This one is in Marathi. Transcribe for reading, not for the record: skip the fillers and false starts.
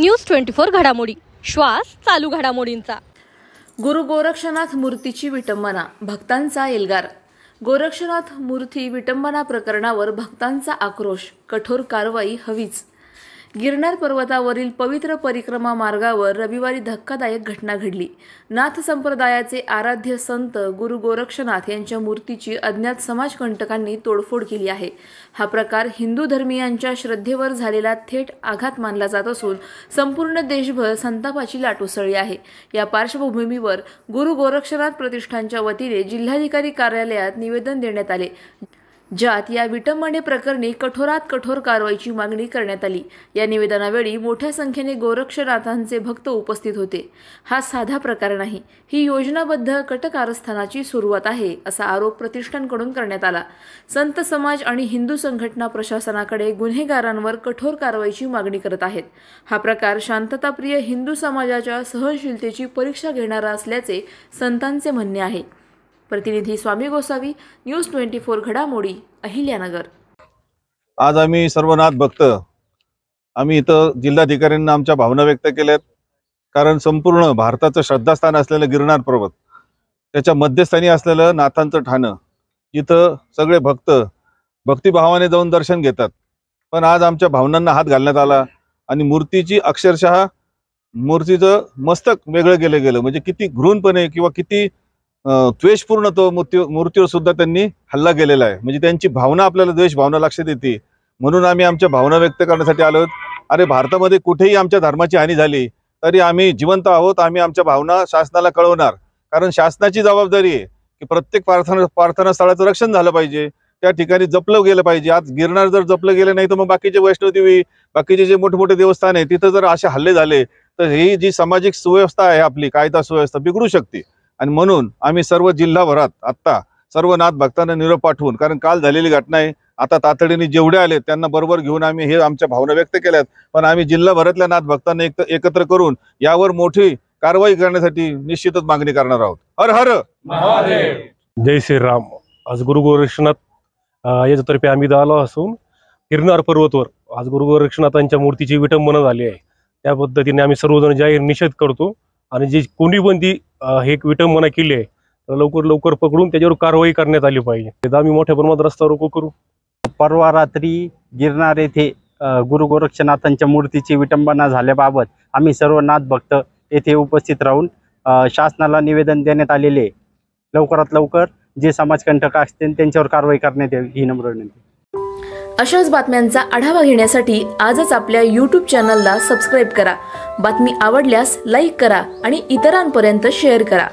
न्यूज 24 घडामोडी, श्वास चालू घडामोडींचा। गुरु गोरक्षनाथ मूर्तीची विटंबना, भक्तांचा एल्गार। गोरक्षनाथ मूर्ती विटंबना प्रकरणावर भक्तांचा आक्रोश, कठोर कारवाई हवीच। गिरनार पर्वतावरील पवित्र परिक्रमा मार्गावर रविवारी धक्कादायक घटना घडली। नाथ संप्रदायाचे आराध्य संत गुरु गोरक्षनाथ यांच्या मूर्तीची अज्ञात समाजकंटकांनी तोडफोड केली आहे। हा प्रकार हिंदू धर्मीयांच्या श्रद्धेवर झालेला थेट आघात मानला जात असून संपूर्ण देशभर संतापाची लाट उसळली आहे। या पार्श्वभूमीवर गुरु गोरक्षनाथ प्रतिष्ठानच्या वतीने जिल्हाधिकारी कार्यालयात निवेदन देण्यात आले, ज्यात या विटंबने प्रकरणी कठोरात कठोर कारवाईची मागणी करण्यात आली। या निवेदनावेळी मोठ्या संख्येने गोरक्षनाथांचे भक्त उपस्थित होते। हा साधा प्रकार नाही, ही योजनाबद्ध कटकारस्थानाची सुरुवात आहे, असा आरोप प्रतिष्ठानकडून करण्यात आला। संत समाज आणि हिंदू संघटना प्रशासनाकडे गुन्हेगारांवर कठोर कारवाईची मागणी करत आहेत। हा प्रकार शांतताप्रिय हिंदू समाजाच्या सहनशीलतेची परीक्षा घेणारा असल्याचे संतांचे म्हणणे आहे। प्रतिनिधी स्वामी गोसावी, न्यूज 24 घडामोडी, अहिल्यानगर। आज आम्ही सर्वनाथ भक्त आम्ही इथं जिल्हाधिकाऱ्यांना आमच्या भावना व्यक्त केल्यात। कारण संपूर्ण भारताचं श्रद्धास्थान असलेलं गिरनार पर्वत, त्याच्या मध्यस्थानी असलेलं नाथांचं ठाणं, इथं सगळे भक्त भक्तिभावाने जाऊन दर्शन घेतात। पण आज आमच्या भावनांना हात घालण्यात आला आणि मूर्तीची अक्षरशः मूर्तीचं मस्तक वेगळं गेलं म्हणजे किती घृणपणे किंवा किती द्वेषपूर्ण तो मूर्तीवर सुद्धा त्यांनी हल्ला केलेला आहे। म्हणजे त्यांची भावना आपल्याला द्वेष भावना लक्षात येते, म्हणून आम्ही आमच्या भावना व्यक्त करण्यासाठी आलो। अरे भारतामध्ये कुठेही आमच्या धर्माची हानी झाली तरी आम्ही जिवंत आहोत, आम्ही आमच्या भावना शासनाला कळवणार। कारण शासनाची जबाबदारी आहे की प्रत्येक प्रार्थना स्थळाचं रक्षण झालं पाहिजे, त्या ठिकाणी जपलं गेलं पाहिजे। आज गिरनार जर जपलं गेलं नाही तर मग बाकीचे वैष्णोदेवी, बाकीचे जे मोठे मोठे देवस्थान आहे तिथं जर असे हल्ले झाले तर ही जी सामाजिक सुव्यवस्था आहे, आपली कायदा सुव्यवस्था बिघडू शकते। आणि म्हणून आम्ही सर्व जिल्हाभरात आता सर्व नाथ भक्तांना निरोप पाठवून, कारण काल झालेली घटना आहे, आता तातडीने जेवढे आले त्यांना बरोबर घेऊन आम्ही हे आमच्या भावना व्यक्त केल्यात। पण आम्ही जिल्हाभरातल्या नाथ भक्तांना एकत्र करून यावर मोठी कारवाई करण्यासाठी निश्चितच मागणी करणार आहोत। हर हर महादेव, जय श्रीराम। आज गुरु गोरक्षनाथ याच्यातर्फे आम्ही आलो असून गिरनार पर्वतवर आज गुरु गोरक्षनाथांच्या मूर्तीची विटंबना झाली आहे। त्या पद्धतीने आम्ही सर्वजण जाहीर निषेध करतो आणि जे कोणी पण ती हे विटंबना केली आहे तर लवकर पकडून त्याच्यावर कारवाई करण्यात आली पाहिजे। आम्ही मोठ्या प्रमाणात रस्ता रोको करू। परवा रात्री गिरनार येथे गुरु गोरक्षनाथांच्या मूर्तीची विटंबना झाल्याबाबत आम्ही सर्व नाथ भक्त येथे उपस्थित राहून शासनाला निवेदन देण्यात आलेले, लवकरात लवकर जे समाजकंटक असतील त्यांच्यावर कारवाई करण्यात यावी ही नम्र विनंती। अशाच बातम्यांचा आढावा घेण्यासाठी आजच आपल्या YouTube चॅनलला सबस्क्राईब करा। बातमी आवडल्यास लाईक करा आणि इतरांपर्यंत शेअर करा।